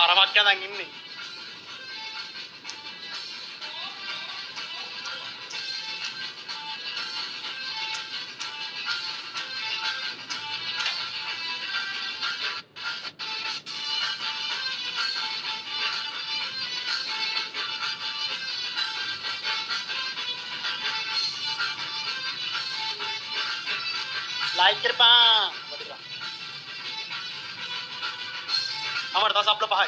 සරමක් යනන් ඉන්නේ. लाइक कर पा हमारे पास आपला पहाय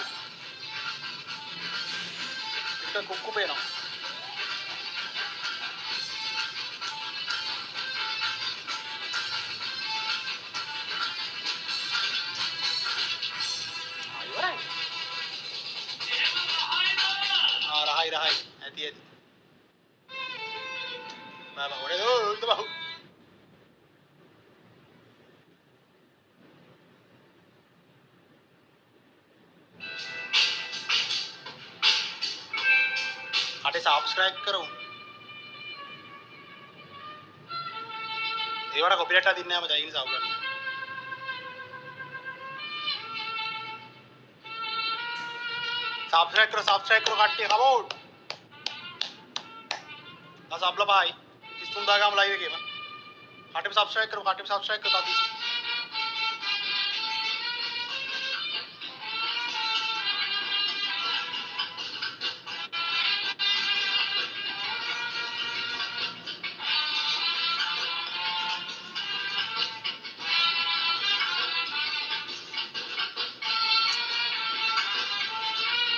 इकडे खूप खूप आहे ना रहा ऐती ऐती बाबा ओढे दो बाबू आटे सब्सक्राइब करो ये वाला कॉपीराइट आ दिनने मजा ही नहीं साहब सब्सक्राइब करो काटते कबोट बस आपला भाई इस्तुम दागा हम लाइव गेम काटे सब्सक्राइब करो ताकि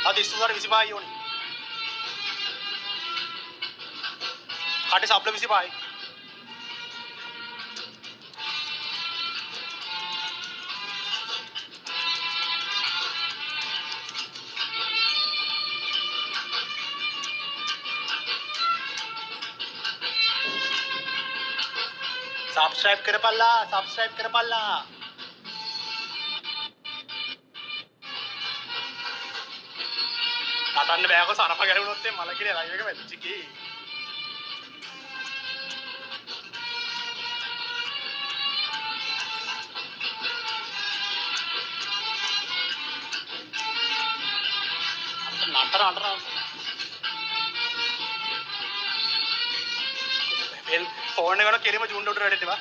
అది ఇస్తున్నారు విసిబాయి అని కాటే సాప్ల విసిబాయి सब्सक्राइब कर पाला नाटाने बॅग सारा घेऊन होते मला की लाईव्ह का माहिती की नाटा फोन केली मग जून डॉक्टर तेव्हा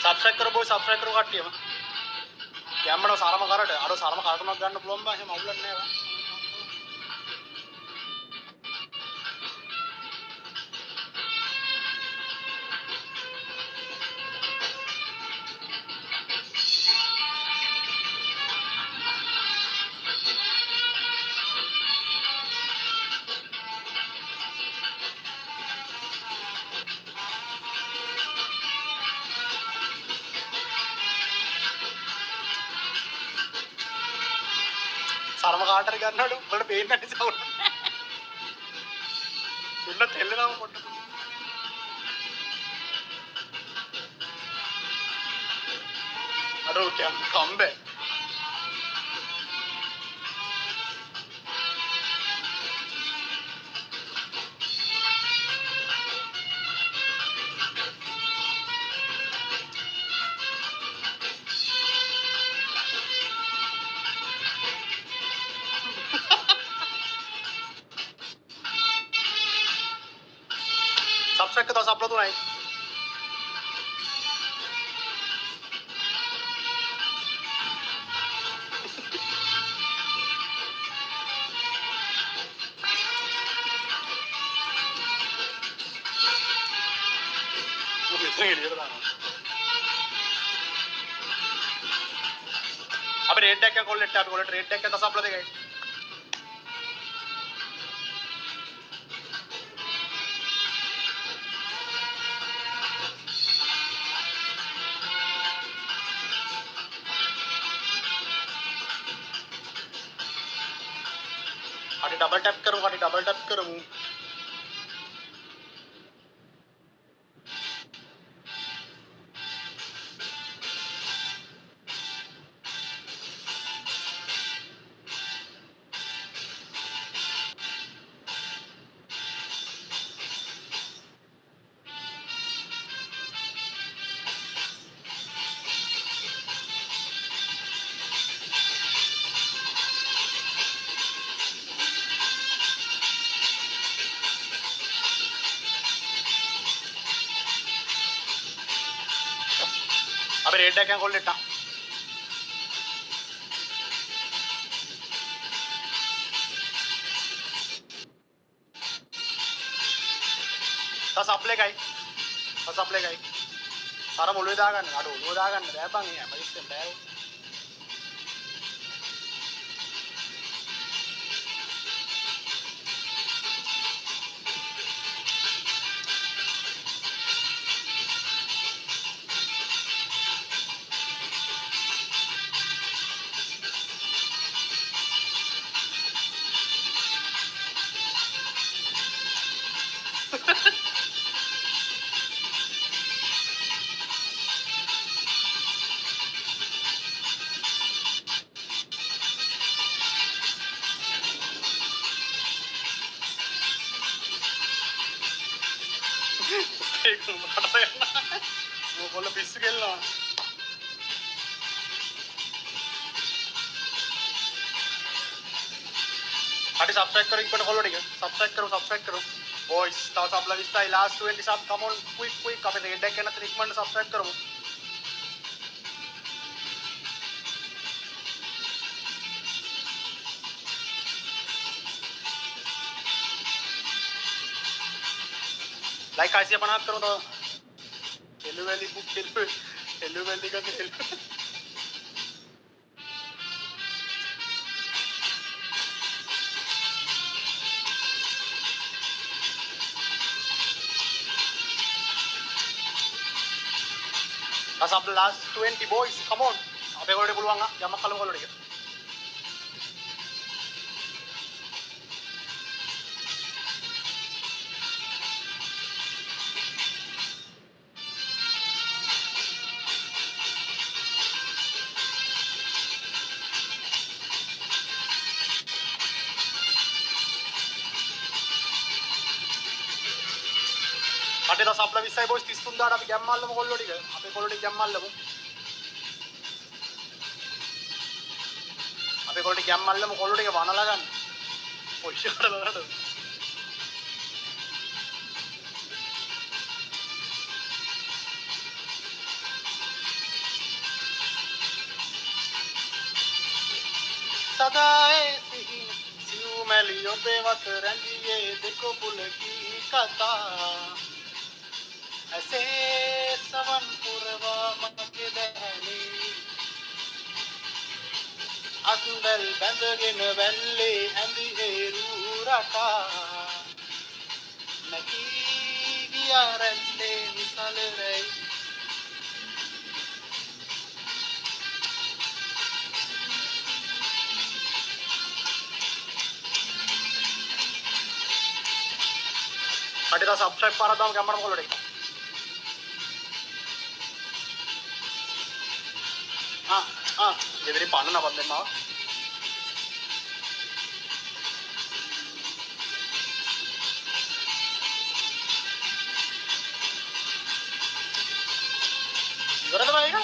सब्सक्राइब करो काटते मग कैमरा सारा में कारण आरो सारा में कार्टून गන්න පුළුවන් බා එහෙම අවුලක් නෑ බා සරම කාටරි ගන්නවලු උඹට පේන්නේ නැති සවුන උන්න තෙල්ලනම පොඩ්ඩක් අර කම්බේ सब्सक्राइब करता हूँ अपलोड नहीं अब रेड डेक का कॉल लेट आप कॉल रेड डेक का 10 अपलोड देगा डबल टैप करूँ අපි රේඩ් එකෙන් කොල්ලෙට තා සප්ලේ ගයි සප්ලේ ගයි සාර මොළුවේ දාගන්න අර ඔළුව දාගන්න බෑ බං එහෙම ඉස්සෙන් බෑ ඒක මොකටද යන්න මොකල පිස්සු කෙල්ලනවා हटी सब्सक्राइब करो इक्वल फॉलो ठीक है सब्सक्राइब करो बॉयज ताऊ सब लग इसका लास्ट 20 सब कम ऑन क्विक कभी रेड डेक के ना रिकमेंड सब्सक्राइब करो लाइक कैसे बना करो तो hello valley book hello valley का खेल सब लास्ट 20 बॉयज कम ऑन අපේ කොල්ලේ පුළුවන් යමක් කලම කොල්ලෝ ටික කටේ දස අප්ලා 20යි බොයිස් 33000ට අපි ගැම්මල්ලමු කොල්ලෝ ටික අපේ කොල්ලෝ ටික ගැම්මල්ලමු අපේ කොල්ලෝ ටික ගැම්මල්ලමු කොල්ලෝ ටික වනලා ගන්න පොෂ්ෂකට බලන්න सदाए सियू मैलियों पे वत रंगिए देखो पुल की कथा ऐसे सवन पुरवा मके दहली अंदल बंदगिन वल्ले अंदी एरूरटा नकी गिया रल्ले मिसल रही අඩේලා සබ්ස්ක්‍රයිබ් පාරක් දාමු කැමරාම කොල්ලෝ ටික දෙවිරි පන්න නපත් දෙන්නවා ඉවරද බා ඒක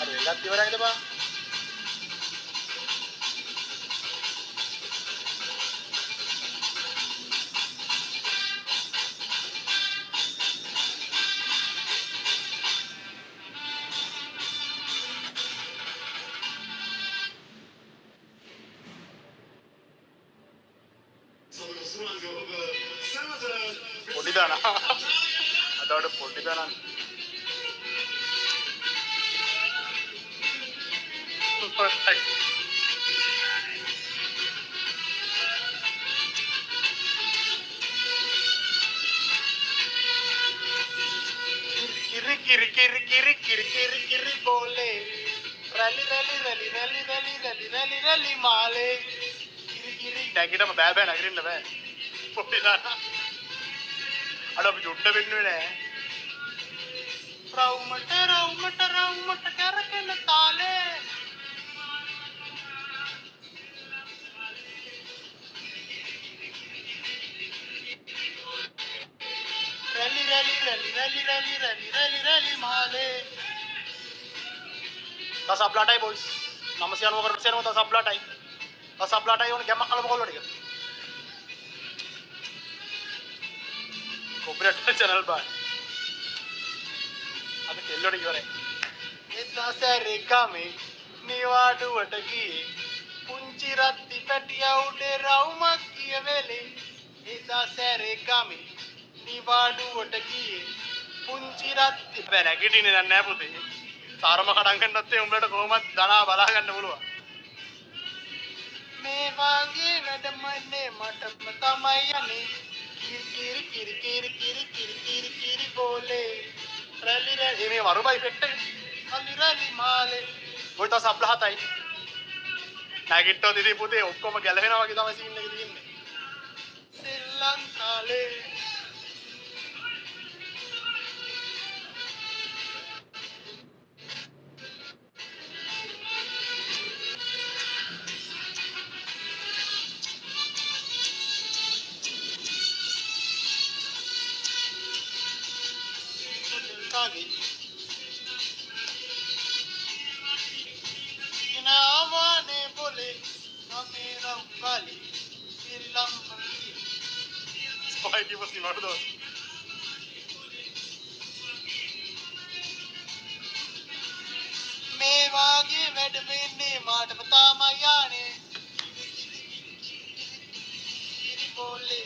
අර වෙලක් ඉවරයිද බා පොඩි දාන අදවට පොඩි දාන किरी बोले रैली रैली रैली रैली रैली रैली रैली रैली माले किरी නැගිටම බෑ බෑ නැගිටින්න බෑ පොඩි දාන අර අපි ජොඩ වෙන්නේ නෑ රවුමට කරකෙන තාලේ रैली रैली रैली रैली रैली रैली रैली रैली माले दस अपलाटाई बॉयज नमस्ते अनुभ करते हैं दस अपलाटाई उन गेम कलम कोल्लो टिक कॉपीराइट चैनल पर අද කෙල්ලොට ඉවරයි. එදාසරේ ගමේ නිවාඩුවට ගියේ පුංචි රත්ති පැටිය උඩේ රවුමක් කියවෙලේ. එදාසරේ ගමේ නිවාඩුවට ගියේ පුංචි රත්ති බෑ නැගිටින්නේ දැන් නෑ පුතේ. තරම කඩන් ගන්නත් උඹලට කොහොමද දනා බලා ගන්න පුළුවන්. මේ වාගේ වැඩමනේ මටම තමයි යන්නේ. කිරි කිරි කිරි කිරි කිරි කිරි කිරි බෝලේ. රැලි රැලි මේ වරුබයි පෙට්ටේ. රැලි රැලි මාලේ. ඔය තව සබ්ල හතයි. නැගිට්ටෝ දිදී පුතේ ඔක්කොම ගැලවෙනවා වගේ තමයි සීන් එක තියෙන්නේ. ශ්‍රී ලංකාවේ කාගේ ඉනාවානේ બોલે නමේ රම්කාලි ඉල්ලම්මකි ස්පයිටි වස්ති වඩදෝ මේ වාගේ වැඩ වෙන්නේ මාටම තමයි යන්නේ ඉරි බෝලේ